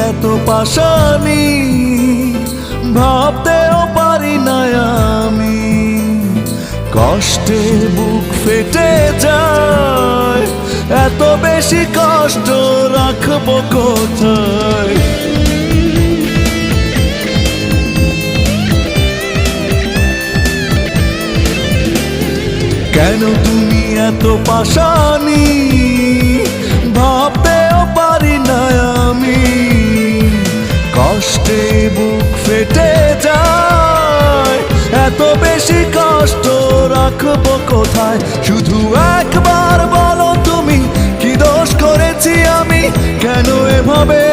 এত পাশানি, ভাবতেও পারি না আমি। কষ্টে বুক ফেটে যায়, এত বেশি কষ্ট রাখবো কোথায়? কেন তুমি এত পাশানি, ভাবতেও পারি না আমি। কষ্টে বুক ফেটে যায়, এত বেশি কষ্ট রাখবো কোথায়? শুধু একবার বলো তুমি, কি দোষ করেছি আমি, কেন এভাবে